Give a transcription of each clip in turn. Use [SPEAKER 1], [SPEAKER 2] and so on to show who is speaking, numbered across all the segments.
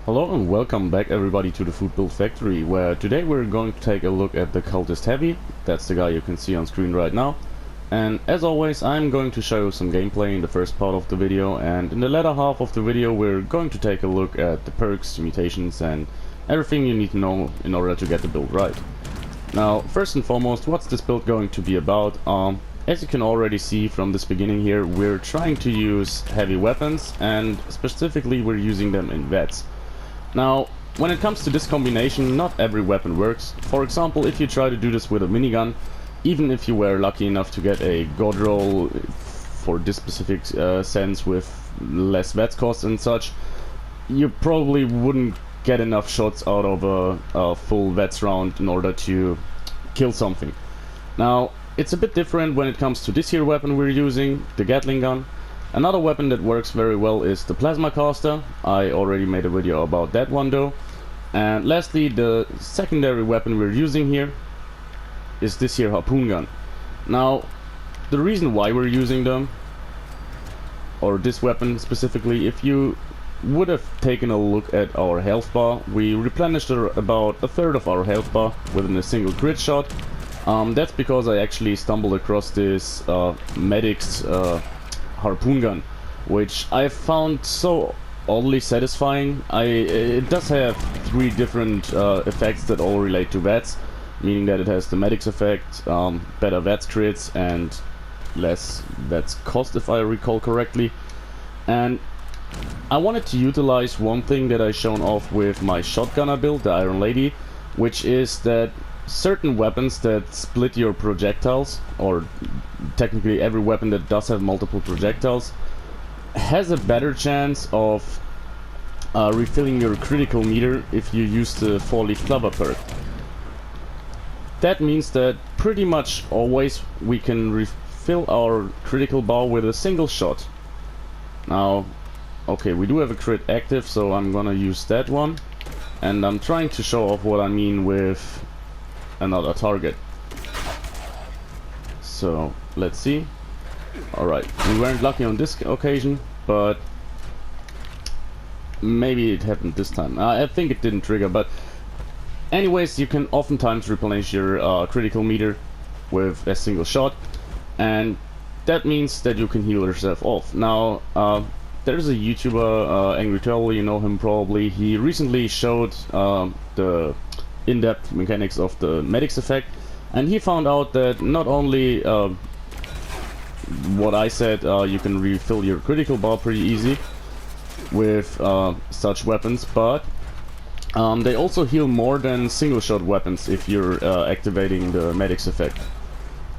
[SPEAKER 1] Hello and welcome back everybody to the Foodbuild factory, where today we're going to take a look at the Cultist Heavy. That's the guy you can see on screen right now. And as always, I'm going to show you some gameplay in the first part of the video, and in the latter half of the video we're going to take a look at the perks, mutations and everything you need to know in order to get the build right. Now, first and foremost, what's this build going to be about? As you can already see from this beginning here, we're trying to use heavy weapons, and specifically we're using them in VATS. Now, when it comes to this combination, not every weapon works. For example, if you try to do this with a minigun, even if you were lucky enough to get a god roll for this specific sense with less VATS costs and such, you probably wouldn't get enough shots out of a full VATS round in order to kill something. Now, it's a bit different when it comes to this here weapon we're using, the Gatling Gun. Another weapon that works very well is the plasma caster. I already made a video about that one though. And lastly, the secondary weapon we're using here is this here Harpoon Gun. Now, the reason why we're using them, or this weapon specifically, if you would have taken a look at our health bar, we replenished about a third of our health bar within a single crit shot. That's because I actually stumbled across this medic's Harpoon Gun, which I found so oddly satisfying. It does have three different effects that all relate to VATS, meaning that it has the medics effect, better VATS crits and less VATS cost, if I recall correctly. And I wanted to utilize one thing that I shown off with my shotgunner build, the Iron Lady, which is that certain weapons that split your projectiles, or technically every weapon that does have multiple projectiles, has a better chance of refilling your critical meter if you use the 4-leaf clover perk. That means that pretty much always we can refill our critical bar with a single shot. Now, okay, we do have a crit active, so I'm gonna use that one, and I'm trying to show off what I mean with another target. So let's see. Alright, we weren't lucky on this occasion, but maybe it happened this time. I think it didn't trigger, but anyways, you can oftentimes replenish your critical meter with a single shot, and that means that you can heal yourself off. Now, there's a YouTuber, Angry Turtle, you know him probably. He recently showed the in-depth mechanics of the medics effect, and he found out that not only what I said, you can refill your critical bar pretty easy with such weapons, but they also heal more than single shot weapons if you're activating the medics effect.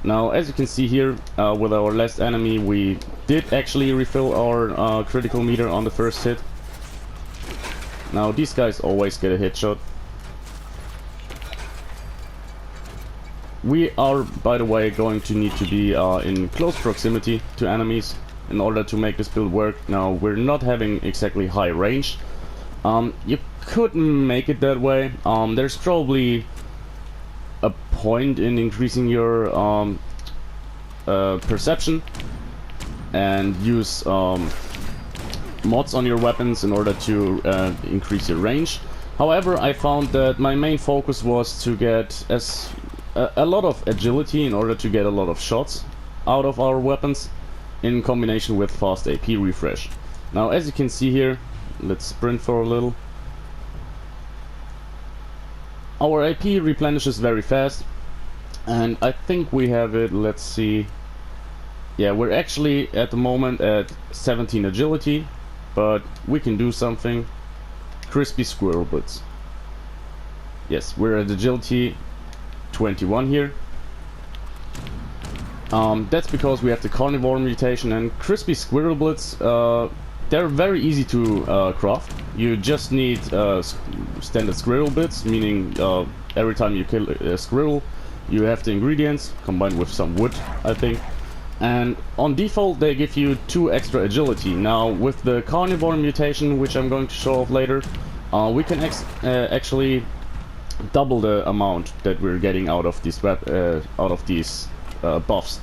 [SPEAKER 1] Now, as you can see here, with our last enemy, we did actually refill our critical meter on the first hit. Now, these guys always get a headshot. We are, by the way, going to need to be in close proximity to enemies in order to make this build work. Now, we're not having exactly high range. You could make it that way. There's probably a point in increasing your perception and use mods on your weapons in order to increase your range. However, I found that my main focus was to get a lot of agility in order to get a lot of shots out of our weapons in combination with fast AP refresh. Now, as you can see here, let's sprint for a little. Our AP replenishes very fast, and I think we have it, let's see. Yeah, we're actually at the moment at 17 agility, but we can do something. Crispy squirrel butts. Yes, we're at agility 21 here. That's because we have the carnivore mutation, and crispy squirrel blitz, they're very easy to craft. You just need standard squirrel bits, meaning every time you kill a squirrel you have the ingredients combined with some wood, I think, and on default they give you 2 extra agility. Now, with the carnivore mutation, which I'm going to show off later, we can actually double the amount that we're getting out of these buffs.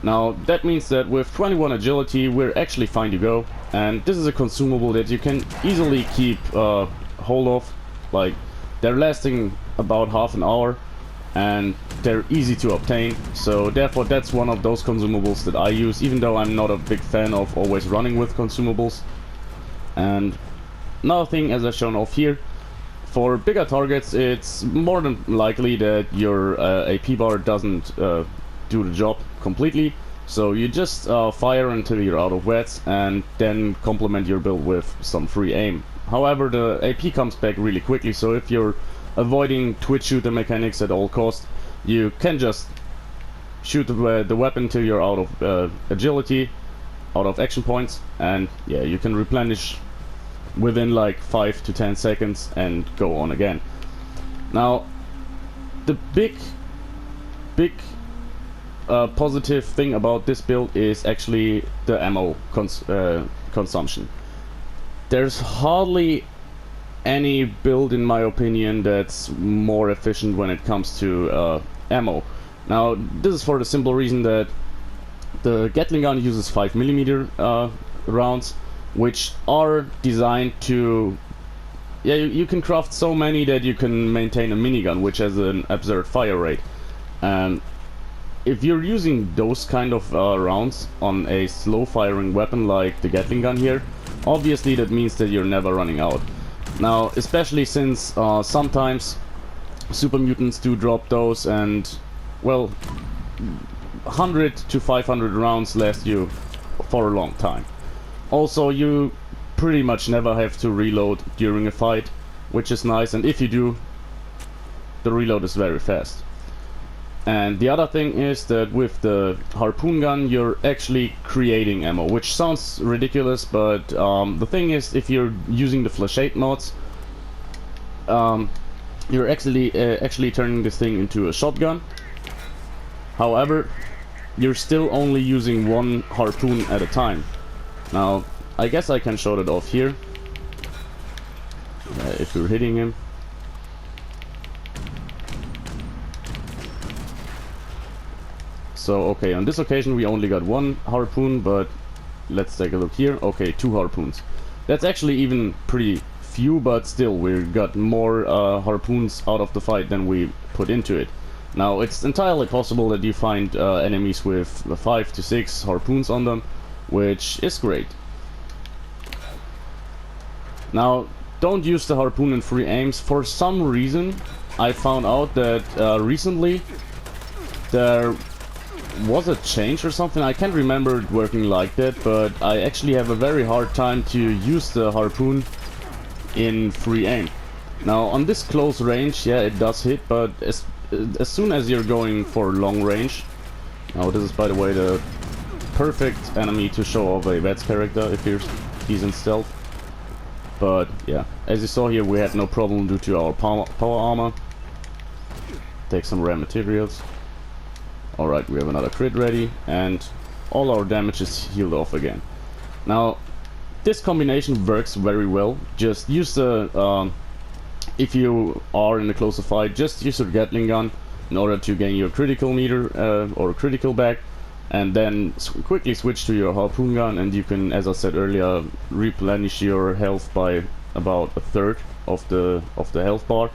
[SPEAKER 1] Now, that means that with 21 agility we're actually fine to go, and this is a consumable that you can easily keep hold off. Like, they're lasting about half an hour and they're easy to obtain, so therefore that's one of those consumables that I use, even though I'm not a big fan of always running with consumables. And another thing, as I've shown off here, for bigger targets it's more than likely that your AP bar doesn't do the job completely, so you just fire until you're out of VATS and then complement your build with some free aim. However, the AP comes back really quickly, so if you're avoiding twitch shooter mechanics at all costs, you can just shoot the weapon till you're out of agility, out of action points, and yeah, you can replenish within like 5 to 10 seconds and go on again. Now, the big positive thing about this build is actually the ammo consumption. There's hardly any build, in my opinion, that's more efficient when it comes to ammo. Now, this is for the simple reason that the Gatling Gun uses 5mm rounds, which are designed to... yeah, you can craft so many that you can maintain a minigun, which has an absurd fire rate. And if you're using those kind of rounds on a slow firing weapon like the Gatling Gun here, obviously that means that you're never running out. Now, especially since sometimes super mutants do drop those, and well, 100 to 500 rounds last you for a long time. Also, you pretty much never have to reload during a fight, which is nice, and if you do, the reload is very fast. And the other thing is that with the Harpoon Gun you're actually creating ammo, which sounds ridiculous, but the thing is, if you're using the flashate mods, you're actually turning this thing into a shotgun. However, you're still only using one harpoon at a time. Now, I guess I can show that off here, if you're hitting him. So, okay, on this occasion we only got one harpoon, but let's take a look here. Okay, 2 harpoons. That's actually even pretty few, but still, we got more harpoons out of the fight than we put into it. Now, it's entirely possible that you find enemies with 5 to 6 harpoons on them, which is great. Now, don't use the harpoon in free aims. For some reason, I found out that recently there was a change or something. I can't remember it working like that, but I actually have a very hard time to use the harpoon in free aim. Now, on this close range, yeah, it does hit, but as soon as you're going for long range... Now, this is, by the way, the perfect enemy to show off a VATS character if he's in stealth. But yeah, as you saw here, we had no problem due to our power armor. Take some rare materials. Alright, we have another crit ready, and all our damage is healed off again. Now, this combination works very well. Just use the... if you are in a closer fight, just use your Gatling Gun in order to gain your critical meter or critical back, and then quickly switch to your Harpoon Gun, and you can, as I said earlier, replenish your health by about 1/3 of the health bar.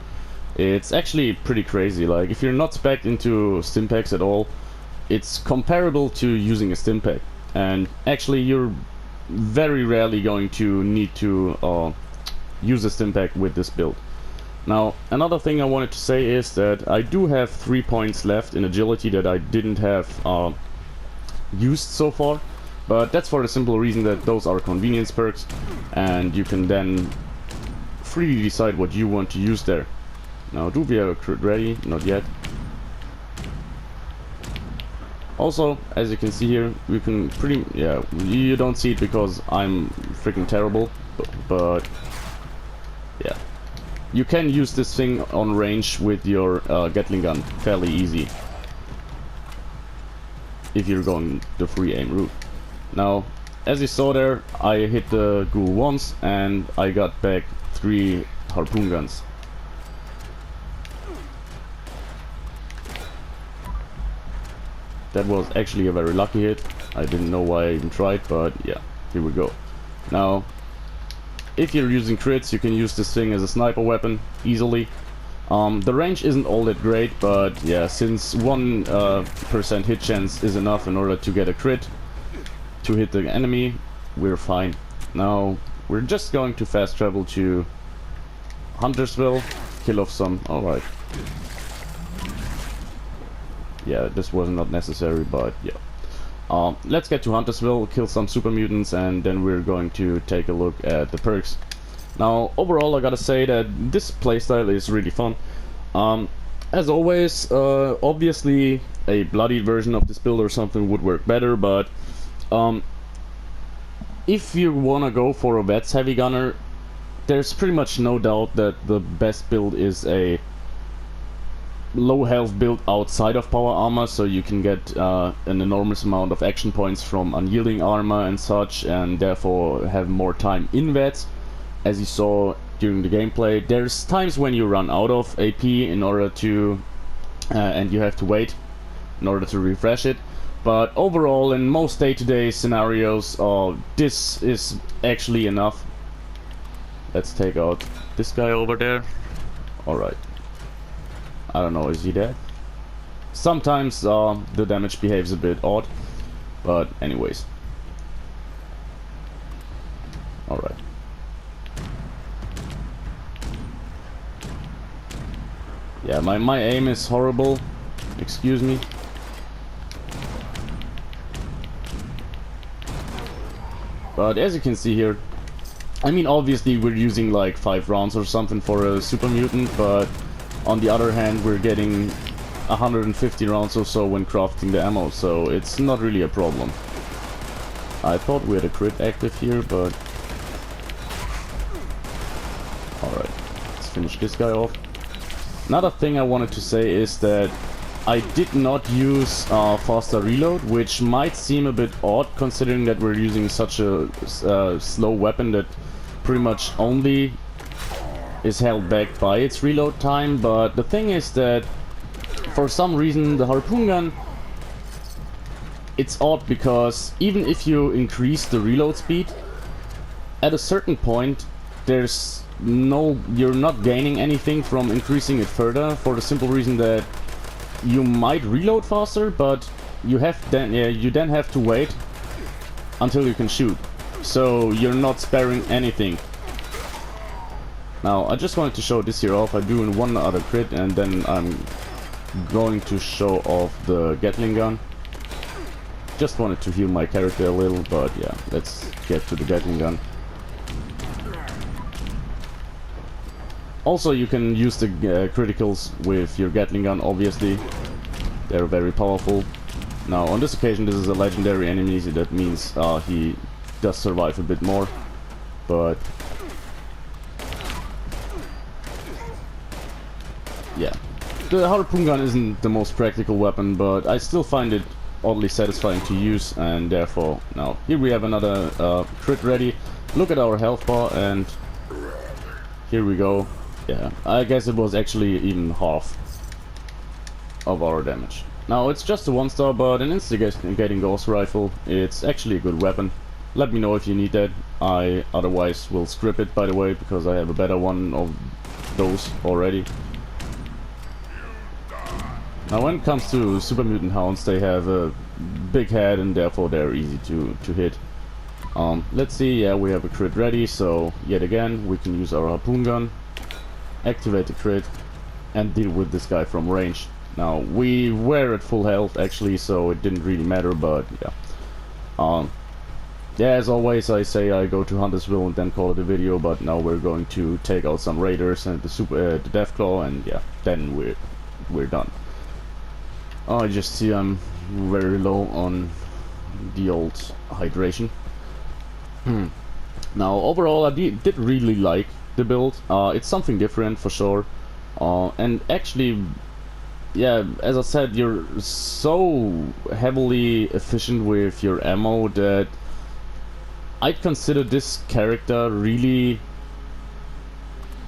[SPEAKER 1] It's actually pretty crazy. Like, if you're not spec'd into stimpaks at all, it's comparable to using a stimpak, and actually you're very rarely going to need to use a stimpak with this build. Now, another thing I wanted to say is that I do have 3 points left in agility that I didn't have used so far, but that's for the simple reason that those are convenience perks, and you can then freely decide what you want to use there. Now, do we have a crit ready? Not yet. Also, as you can see here, we can yeah, you don't see it because I'm freaking terrible, but yeah. You can use this thing on range with your Gatling Gun fairly easy, if you're going the free aim route. Now, as you saw there, I hit the ghoul once and I got back 3 Harpoon Guns. That was actually a very lucky hit. I didn't know why I even tried, but yeah, here we go. Now, if you're using crits, you can use this thing as a sniper weapon easily. The range isn't all that great, but yeah, since 1% hit chance is enough in order to get a crit to hit the enemy, we're fine. Now, we're just going to fast travel to Huntersville, kill off some... Alright. Yeah, this was not necessary, but yeah. Let's get to Huntersville, kill some super mutants, and then we're going to take a look at the perks. Now, overall, I gotta say that this playstyle is really fun. As always, obviously a bloodied version of this build or something would work better, but if you wanna go for a VATS heavy gunner, there's pretty much no doubt that the best build is a low health build outside of power armor, so you can get an enormous amount of action points from unyielding armor and such, and therefore have more time in VATS. As you saw during the gameplay, there's times when you run out of AP in order to and you have to wait in order to refresh it, but overall in most day-to-day scenarios this is actually enough. Let's take out this guy over there. Alright, I don't know, is he dead? Sometimes the damage behaves a bit odd, but anyways. Alright. Yeah, my aim is horrible. Excuse me. But as you can see here, I mean, obviously we're using like 5 rounds or something for a super mutant, but on the other hand we're getting 150 rounds or so when crafting the ammo, so it's not really a problem. I thought we had a crit active here, but... Alright, let's finish this guy off. Another thing I wanted to say is that I did not use faster reload, which might seem a bit odd considering that we're using such a slow weapon that pretty much only is held back by its reload time, but the thing is that for some reason the Harpoon Gun, it's odd because even if you increase the reload speed, at a certain point you're not gaining anything from increasing it further, for the simple reason that you might reload faster, but you then have to wait until you can shoot, so you're not sparing anything. Now I just wanted to show this here off. I do in one other crit and then I'm going to show off the Gatling Gun. Just wanted to heal my character a little, but yeah, let's get to the Gatling Gun. Also, you can use the criticals with your Gatling Gun, obviously. They're very powerful. Now, on this occasion, this is a legendary enemy, so that means he does survive a bit more. But... yeah. The Harpoon Gun isn't the most practical weapon, but I still find it oddly satisfying to use, and therefore... Now, here we have another crit ready. Look at our health bar, and... here we go. Yeah, I guess it was actually even half of our damage. Now, it's just a 1-star, but an instigating ghost rifle, it's actually a good weapon. Let me know if you need that. I otherwise will strip it, by the way, because I have a better one of those already. Now, when it comes to super mutant hounds, they have a big head and therefore they're easy to hit. Let's see, yeah, we have a crit ready, so yet again we can use our Harpoon Gun, activate the crit, and deal with this guy from range. Now, we were at full health actually, so it didn't really matter, but yeah. Yeah, as always I say I go to Huntersville and then call it a video, but now we're going to take out some raiders and the Deathclaw, and yeah, then we're done. Oh, I just see I'm very low on the old hydration. Now, overall, I did really like the build. It's something different for sure, and actually, yeah, as I said, you're so heavily efficient with your ammo that I'd consider this character really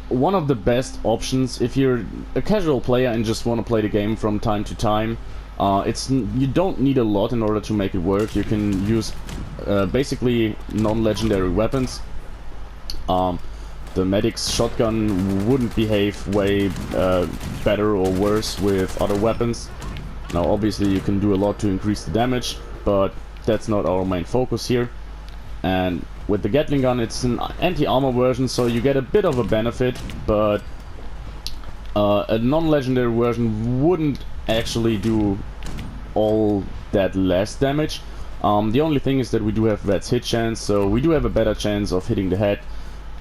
[SPEAKER 1] one of the best options if you're a casual player and just want to play the game from time to time. You don't need a lot in order to make it work. You can use basically non-legendary weapons. The medic's shotgun wouldn't behave way better or worse with other weapons. Now obviously you can do a lot to increase the damage, but that's not our main focus here. And with the Gatling gun, it's an anti-armor version, so you get a bit of a benefit, but a non-legendary version wouldn't actually do all that less damage. The only thing is that we do have VATS hit chance, so we do have a better chance of hitting the head.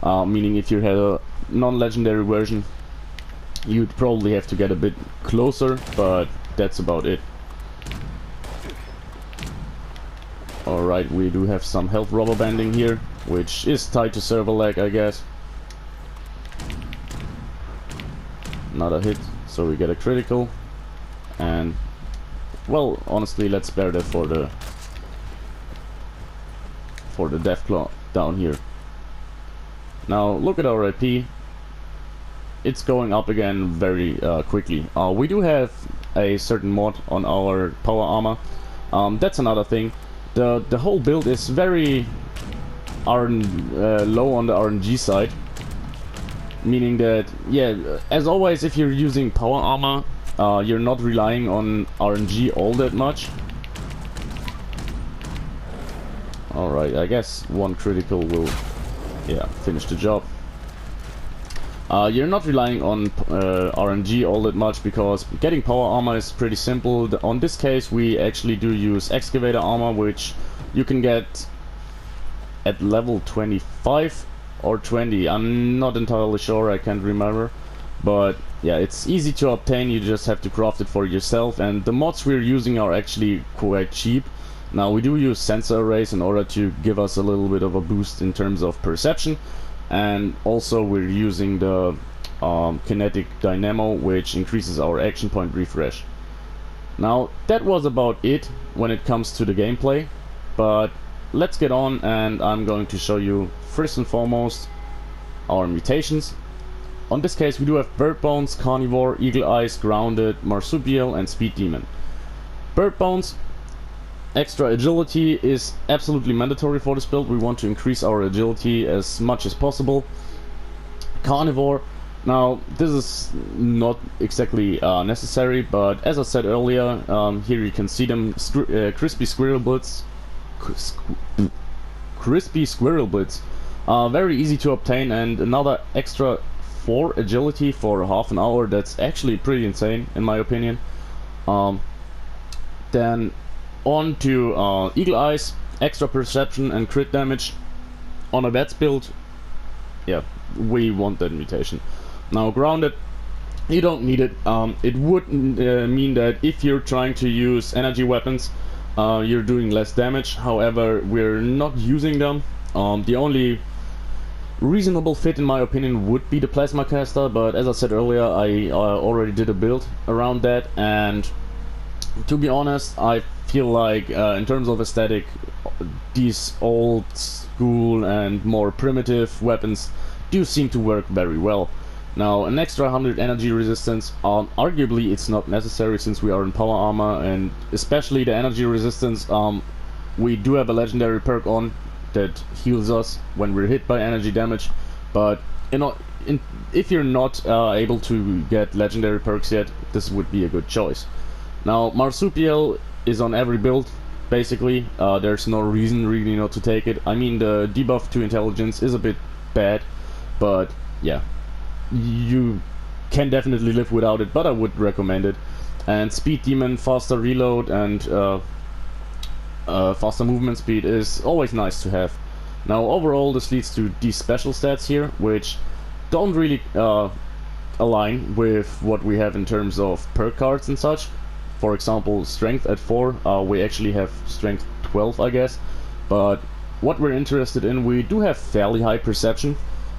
[SPEAKER 1] Meaning if you had a non-legendary version, you'd probably have to get a bit closer, but that's about it. Alright, we do have some health rubber banding here, which is tied to server lag, I guess. Another hit, so we get a critical. And, well, honestly, let's spare that for the Deathclaw down here. Now look at our AP. It's going up again very quickly. We do have a certain mod on our power armor. That's another thing. The whole build is very low on the RNG side, meaning that, yeah, as always, if you're using power armor, you're not relying on RNG all that much. Alright, I guess one critical will, yeah, finish the job. You're not relying on RNG all that much, because getting power armor is pretty simple. On this case we actually do use excavator armor, which you can get at level 25 or 20. I'm not entirely sure, I can't remember. But yeah, it's easy to obtain, you just have to craft it for yourself, and the mods we're using are actually quite cheap. Now we do use sensor arrays in order to give us a little bit of a boost in terms of perception, and also we're using the kinetic dynamo, which increases our action point refresh. Now that was about it when it comes to the gameplay, but let's get on, and I'm going to show you first and foremost our mutations. On this case we do have Bird Bones, Carnivore, Eagle Eyes, Grounded, Marsupial and Speed Demon. Bird Bones, extra agility is absolutely mandatory for this build. We want to increase our agility as much as possible. Carnivore, now this is not exactly necessary, but as I said earlier, here you can see them, crispy squirrel blitz. Crispy squirrel blitz, very easy to obtain, and another extra 4 agility for half an hour. That's actually pretty insane in my opinion. Then on to Eagle Eyes, extra perception and crit damage. On a VATS build, yeah, we want that mutation. Now Grounded, you don't need it. It would mean that if you're trying to use energy weapons, you're doing less damage. However, we're not using them. The only reasonable fit in my opinion would be the Plasma Caster, but as I said earlier, I already did a build around that, and to be honest, I feel like in terms of aesthetic, these old school and more primitive weapons do seem to work very well. Now an extra 100 energy resistance, arguably it's not necessary since we are in power armor, and especially the energy resistance, we do have a legendary perk on that heals us when we're hit by energy damage, but you know, if you're not able to get legendary perks yet, this would be a good choice. Now Marsupial is on every build basically. There's no reason really not to take it. I mean, the debuff to intelligence is a bit bad, but yeah, you can definitely live without it, but I would recommend it. And Speed Demon, faster reload and faster movement speed is always nice to have. Now overall this leads to these special stats here, which don't really align with what we have in terms of perk cards and such. For example, strength at 4, we actually have strength 12 I guess, but what we're interested in, we do have fairly high perception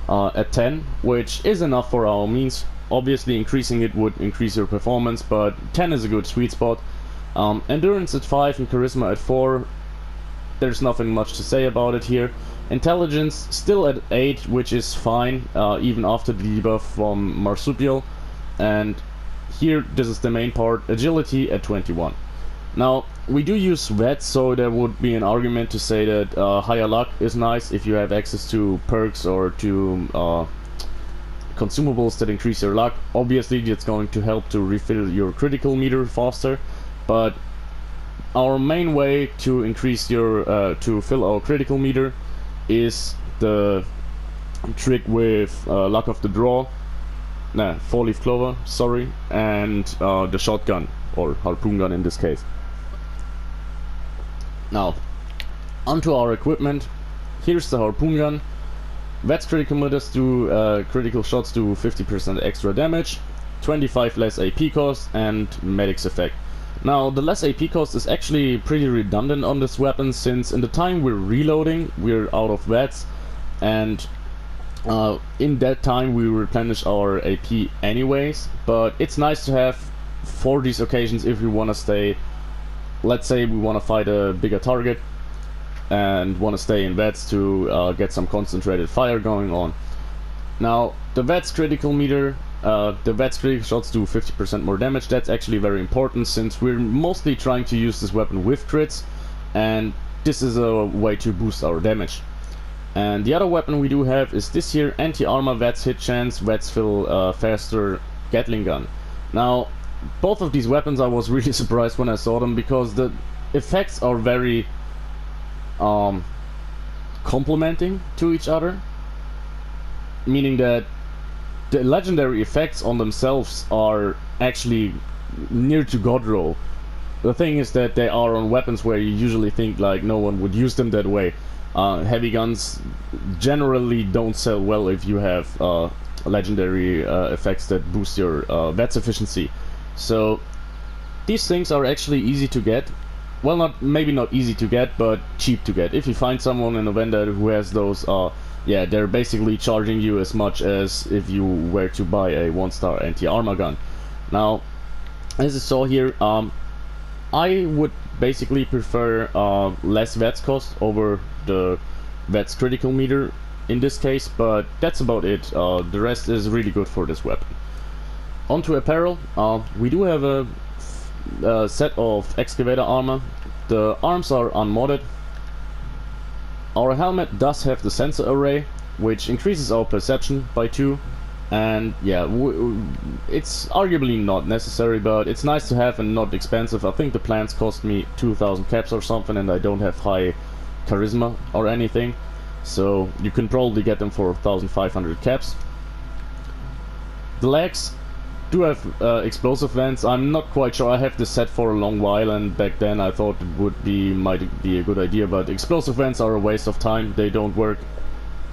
[SPEAKER 1] at 10, which is enough for our means. Obviously increasing it would increase your performance, but 10 is a good sweet spot. Endurance at 5 and charisma at 4, there's nothing much to say about it here. Intelligence still at 8, which is fine, even after the debuff from Marsupial. And here, this is the main part, agility at 21. Now, we do use VATS, so there would be an argument to say that higher luck is nice if you have access to perks or to consumables that increase your luck. Obviously, it's going to help to refill your critical meter faster, but our main way to increase your to fill our critical meter is the trick with luck of the draw, four-leaf clover, sorry, and the shotgun, or harpoon gun in this case. Now, onto our equipment. Here's the harpoon gun. VATS critical meters do critical shots do 50% extra damage, 25 less AP cost, and medic's effect. Now, the less AP cost is actually pretty redundant on this weapon, since in the time we're reloading, we're out of VATS, and in that time we replenish our AP anyways, but it's nice to have for these occasions if we want to stay, let's say we want to fight a bigger target and want to stay in VATS to get some concentrated fire going on. Now, the VATS critical meter, the VATS critical shots do 50% more damage. That's actually very important, since we're mostly trying to use this weapon with crits, and this is a way to boost our damage. And the other weapon we do have is this here, anti-armor VATS hit chance, VATS fill faster Gatling Gun. Now, both of these weapons I was really surprised when I saw them, because the effects are very complementing to each other, meaning that the legendary effects on themselves are actually near to god roll. The thing is that they are on weapons where you usually think like no one would use them that way. Heavy guns generally don't sell well if you have legendary effects that boost your VATS efficiency. So these things are actually easy to get. Well, maybe not easy to get, but cheap to get. If you find someone in a vendor who has those, yeah, they're basically charging you as much as if you were to buy a 1-star anti-armor gun. Now, as you saw here, I would basically prefer less VATS cost over the VATS critical meter in this case, but that's about it. The rest is really good for this weapon. Onto apparel, we do have a set of excavator armor. The arms are unmodded. Our helmet does have the sensor array, which increases our perception by 2, and yeah, it's arguably not necessary, but it's nice to have and not expensive. I think the plants cost me 2,000 caps or something, and I don't have high charisma or anything, so you can probably get them for 1,500 caps. The legs do have explosive vents. I'm not quite sure. I have this set for a long while, and back then I thought it might be a good idea, but explosive vents are a waste of time. They don't work.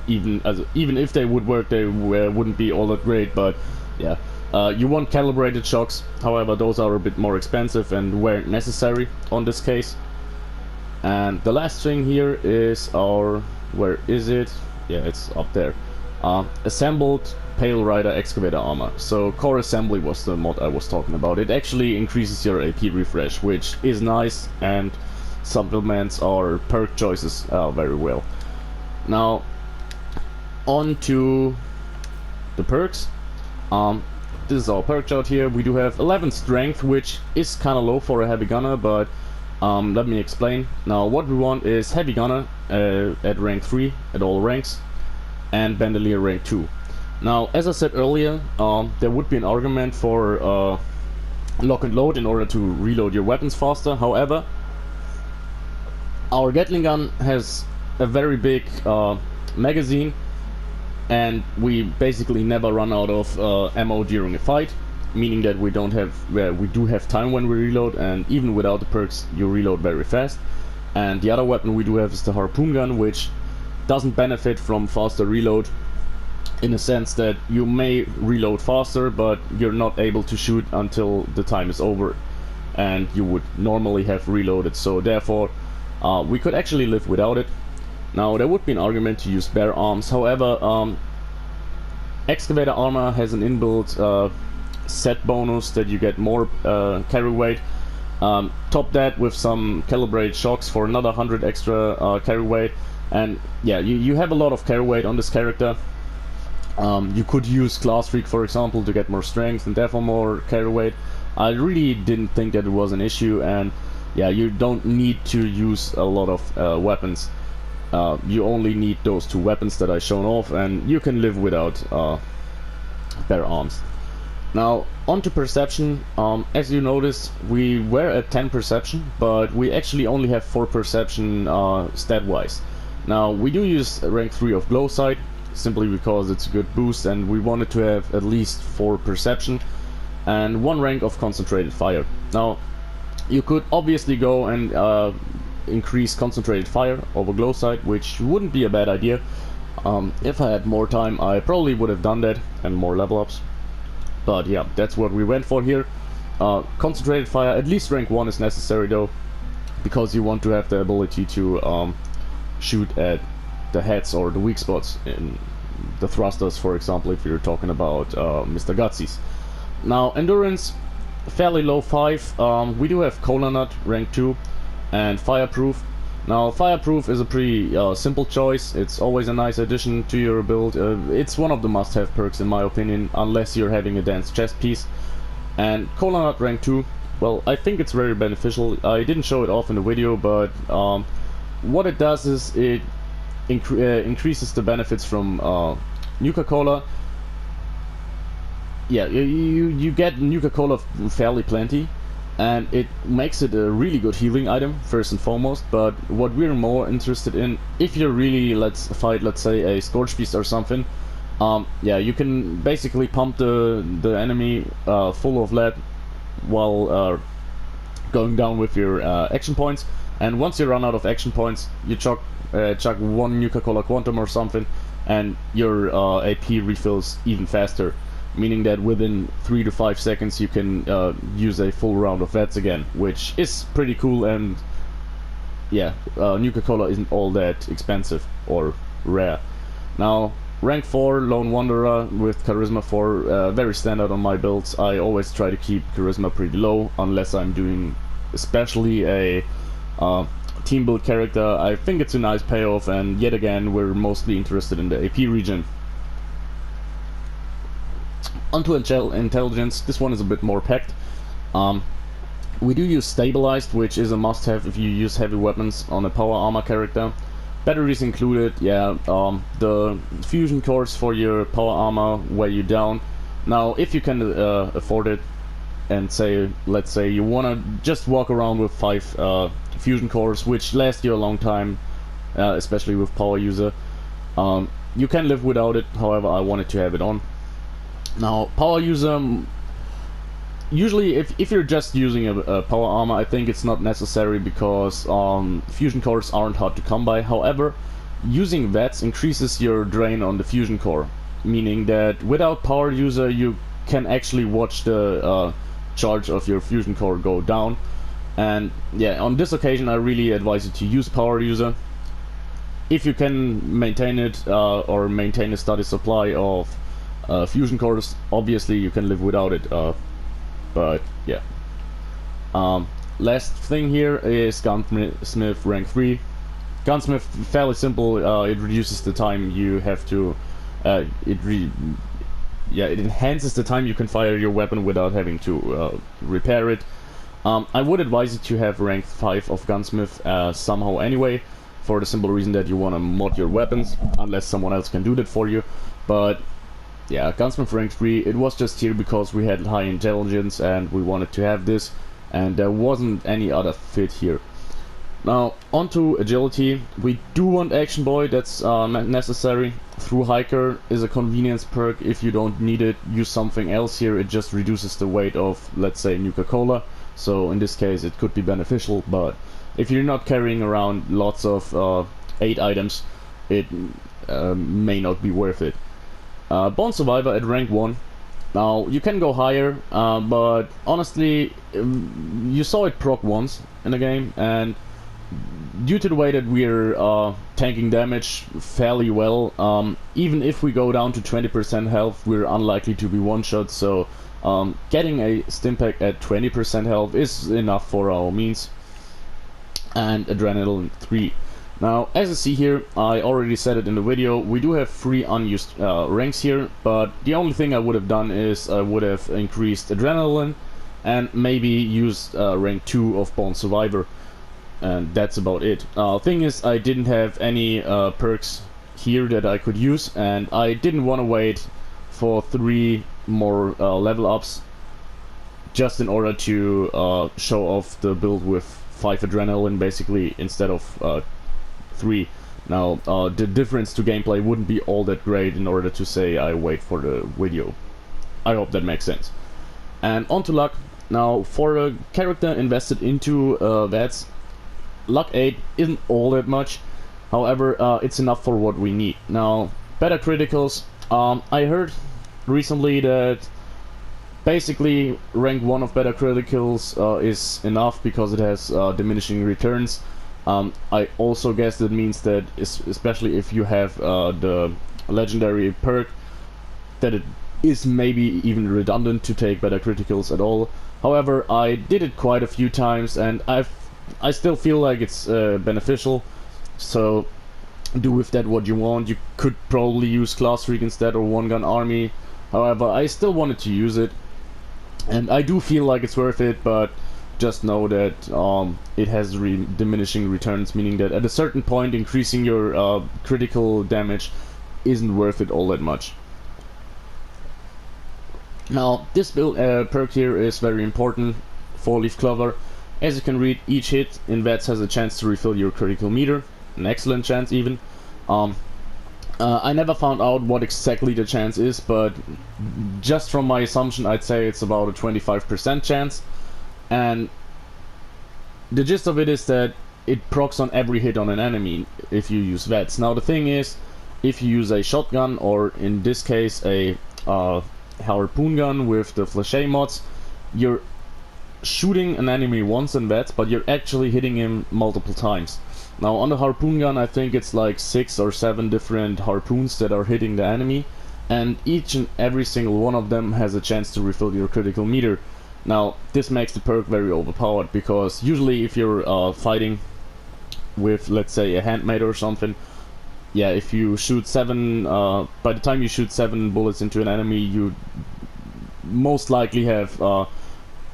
[SPEAKER 1] Even if they would work, they wouldn't be all that great. But yeah, you want calibrated shocks. However, those are a bit more expensive and weren't necessary on this case. And the last thing here is our, where is it? Yeah, it's up there. Assembled Pale Rider excavator armor. So core assembly was the mod I was talking about. It actually increases your AP refresh, which is nice and supplements our perk choices very well. Now, on to the perks. This is our perk chart here. We do have 11 strength, which is kind of low for a heavy gunner, but let me explain. Now, what we want is heavy gunner at rank 3 at all ranks, and bandolier rank 2. Now, as I said earlier, there would be an argument for lock and load in order to reload your weapons faster. However, our Gatling gun has a very big magazine, and we basically never run out of ammo during a fight, meaning that we do have time when we reload, and even without the perks you reload very fast. And the other weapon we do have is the Harpoon Gun, which doesn't benefit from faster reload, in a sense that you may reload faster, but you're not able to shoot until the time is over and you would normally have reloaded. So therefore we could actually live without it. Now, there would be an argument to use bare arms. However, excavator armor has an inbuilt set bonus that you get more carry weight. Top that with some calibrated shocks for another 100 extra carry weight, and yeah, you have a lot of carry weight on this character. You could use Class Freak, for example, to get more strength and therefore more carry weight. I really didn't think that it was an issue, and yeah, you don't need to use a lot of weapons. You only need those 2 weapons that I shown off, and you can live without bare arms. Now onto perception. As you notice, we were at 10 perception, but we actually only have 4 perception stat wise. Now we do use rank 3 of glow sight simply because it's a good boost, and we wanted to have at least 4 perception and 1 rank of concentrated fire. Now you could obviously go and increase concentrated fire over glow sight, which wouldn't be a bad idea. If I had more time, I probably would have done that, and more level ups. But yeah, that's what we went for here. Concentrated fire, at least rank 1 is necessary though, because you want to have the ability to shoot at the heads or the weak spots in the thrusters, for example, if you're talking about Mr. Gutsies. Now endurance, fairly low 5. We do have Cola Nut, rank 2, and Fireproof. Now Fireproof is a pretty simple choice. It's always a nice addition to your build. It's one of the must-have perks in my opinion, unless you're having a dense chest piece. And Cola Nut rank 2, well, I think it's very beneficial. I didn't show it off in the video, but what it does is it increases the benefits from Nuka-Cola. Yeah, you get Nuka-Cola fairly plenty, and it makes it a really good healing item first and foremost. But what we're more interested in, if you're really, let's say a Scorch Beast or something, yeah, you can basically pump the enemy full of lead while going down with your action points, and once you run out of action points, you chuck 1 Nuka-Cola Quantum or something, and your AP refills even faster, meaning that within 3 to 5 seconds you can use a full round of VATS again, which is pretty cool. And yeah, Nuka-Cola isn't all that expensive or rare. Now rank 4 Lone Wanderer with Charisma 4, very standard on my builds. I always try to keep Charisma pretty low unless I'm doing especially a team build character. I think it's a nice payoff, and yet again we're mostly interested in the AP region. Onto intelligence, this one is a bit more packed. We do use stabilized, which is a must-have if you use heavy weapons on a power armor character. Batteries included, yeah. The fusion cores for your power armor weigh you down. Now if you can afford it, and let's say you wanna just walk around with 5 fusion cores, which last you a long time, especially with power user, you can live without it. However, I wanted to have it on. Now power user, usually if you're just using a power armor, I think it's not necessary because fusion cores aren't hard to come by. However, using VATS increases your drain on the fusion core, meaning that without power user you can actually watch the charge of your fusion core go down. And yeah, on this occasion I really advise you to use power user. If you can maintain it, or maintain a steady supply of fusion cores, obviously you can live without it, but yeah. Last thing here is Gunsmith rank 3. Gunsmith, fairly simple. It reduces the time you have to it enhances the time you can fire your weapon without having to repair it. I would advise you to have rank 5 of Gunsmith somehow anyway, for the simple reason that you want to mod your weapons, unless someone else can do that for you. But yeah, Gunsmith rank 3, it was just here because we had high intelligence and we wanted to have this, and there wasn't any other fit here. Now onto agility. We do want Action Boy, that's necessary. Through Hiker is a convenience perk. If you don't need it, use something else here. It just reduces the weight of, let's say, Nuka-Cola, so in this case it could be beneficial. But if you're not carrying around lots of 8 items, it may not be worth it. Bone Survivor at rank 1. Now you can go higher, but honestly you saw it proc once in the game, and due to the way that we're tanking damage fairly well, even if we go down to 20% health, we're unlikely to be one-shot. So getting a Stimpack at 20% health is enough for our means. And Adrenaline 3. Now, as you see here, I already said it in the video, we do have 3 unused ranks here, but the only thing I would have done is I would have increased Adrenaline and maybe use rank 2 of Born Survivor, and that's about it. Thing is, I didn't have any perks here that I could use, and I didn't want to wait for 3 more level ups just in order to show off the build with 5 adrenaline basically instead of 3. Now the difference to gameplay wouldn't be all that great in order to say I wait for the video. I hope that makes sense. And on to luck. Now for a character invested into VATS, luck 8 isn't all that much. However, it's enough for what we need. Now, better criticals. I heard recently that basically rank 1 of better criticals is enough because it has diminishing returns. I also guess that means that especially if you have the legendary perk, that it is maybe even redundant to take better criticals at all. However, I did it quite a few times and I still feel like it's beneficial, so do with that what you want. You could probably use Class Freak instead or One Gun Army. However, I still wanted to use it, and I do feel like it's worth it, but just know that it has diminishing returns, meaning that at a certain point increasing your critical damage isn't worth it all that much. Now this build perk here is very important, 4-leaf clover. As you can read, each hit in VATS has a chance to refill your critical meter, an excellent chance even. I never found out what exactly the chance is, but just from my assumption I'd say it's about a 25% chance. And the gist of it is that it procs on every hit on an enemy if you use VATS. Now the thing is, if you use a shotgun, or in this case a Harpoon Gun with the Flashay mods, you're shooting an enemy once in VATS, but you're actually hitting him multiple times. Now on the Harpoon Gun I think it's like 6 or 7 different harpoons that are hitting the enemy, and each and every single one of them has a chance to refill your critical meter. Now this makes the perk very overpowered, because usually if you're fighting with, let's say, a handmade or something, yeah, if you shoot 7, by the time you shoot 7 bullets into an enemy, you most likely have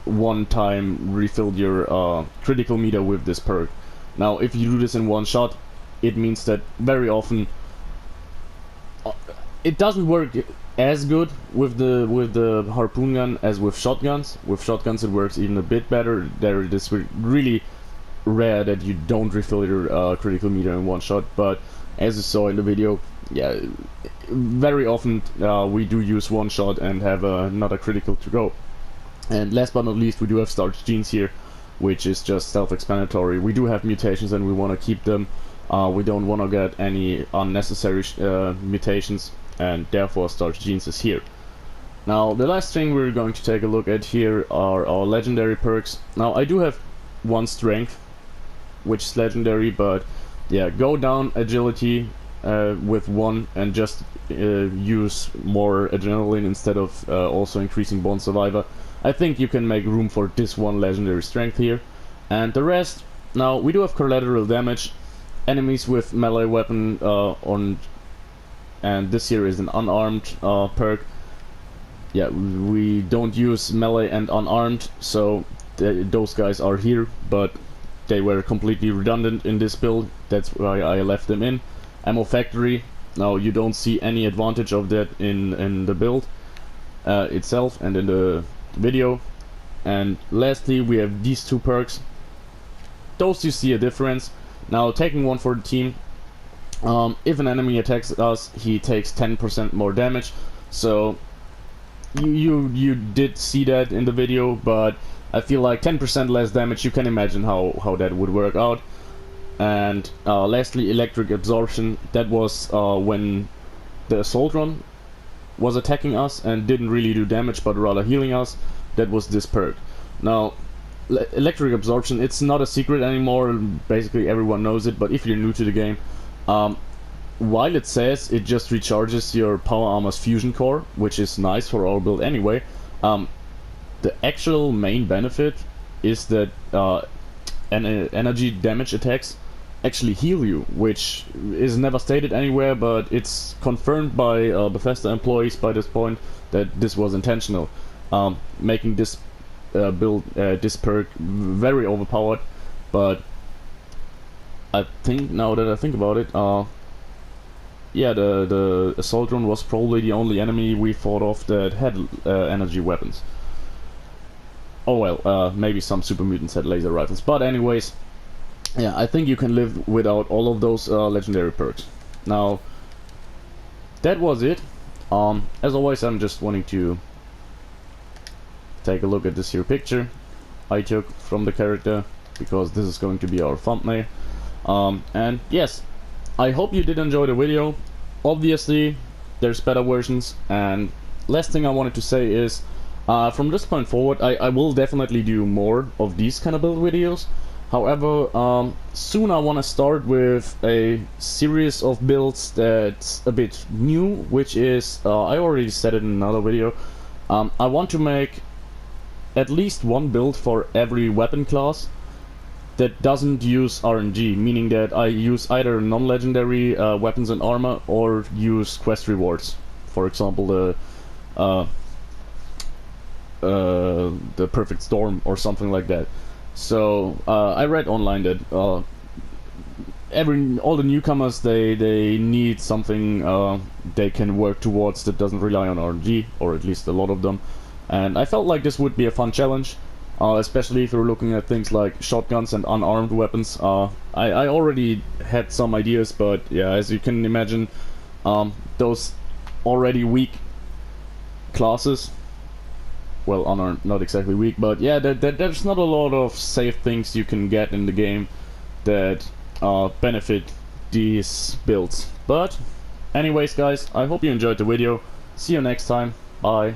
[SPEAKER 1] one time refilled your critical meter with this perk. Now if you do this in one shot, it means that very often it doesn't work as good with the Harpoon Gun as with shotguns. With shotguns it works even a bit better. There it is really rare that you don't refill your critical meter in one shot, but as you saw in the video, yeah, very often we do use one shot and have another critical to go. And last but not least, we do have Starch Genes here, which is just self-explanatory. We do have mutations and we want to keep them. We don't want to get any unnecessary mutations, and therefore Starch Genes is here. Now the last thing we're going to take a look at here are our legendary perks. Now I do have one strength, which is legendary, but yeah, go down agility with 1 and just use more adrenaline instead of also increasing Born Survivor. I think you can make room for this one legendary strength here. And the rest, now we do have collateral damage, enemies with melee weapon and this here is an unarmed perk. Yeah, we don't use melee and unarmed, so those guys are here, but they were completely redundant in this build. That's why I left them in. Ammo Factory, now you don't see any advantage of that in the build itself and in the video. And lastly we have these 2 perks. Those you see a difference. Now taking one for the team, if an enemy attacks us, he takes 10% more damage. So you did see that in the video, but I feel like 10% less damage, you can imagine how that would work out. And lastly, Electric Absorption. That was when the Assault Run was attacking us and didn't really do damage but rather healing us. That was this perk. Now Electric Absorption, it's not a secret anymore, basically everyone knows it, but if you're new to the game, while it says it just recharges your Power Armor's Fusion Core, which is nice for our build anyway, the actual main benefit is that energy damage attacks actually heal you, which is never stated anywhere, but it's confirmed by Bethesda employees by this point that this was intentional, making this build this perk very overpowered, but I think, now that I think about it, yeah, the assault drone was probably the only enemy we fought off that had energy weapons. Oh well, maybe some super mutants had laser rifles, but anyways, yeah, I think you can live without all of those legendary perks. Now, that was it. As always, I'm just wanting to take a look at this here picture I took from the character, because this is going to be our thumbnail. And yes, I hope you did enjoy the video. Obviously, there's better versions, and last thing I wanted to say is, from this point forward, I will definitely do more of these kind of build videos. However, soon I want to start with a series of builds that's a bit new, which is, I already said it in another video, I want to make at least one build for every weapon class that doesn't use RNG, meaning that I use either non-legendary weapons and armor or use quest rewards. For example, the Perfect Storm or something like that. So I read online that all the newcomers they need something they can work towards that doesn't rely on RNG, or at least a lot of them. And I felt like this would be a fun challenge, especially if you're looking at things like shotguns and unarmed weapons. I already had some ideas, but yeah, as you can imagine, those already weak classes, well, unarmed, not exactly weak, but yeah, there's not a lot of safe things you can get in the game that benefit these builds. But anyways, guys, I hope you enjoyed the video. See you next time. Bye.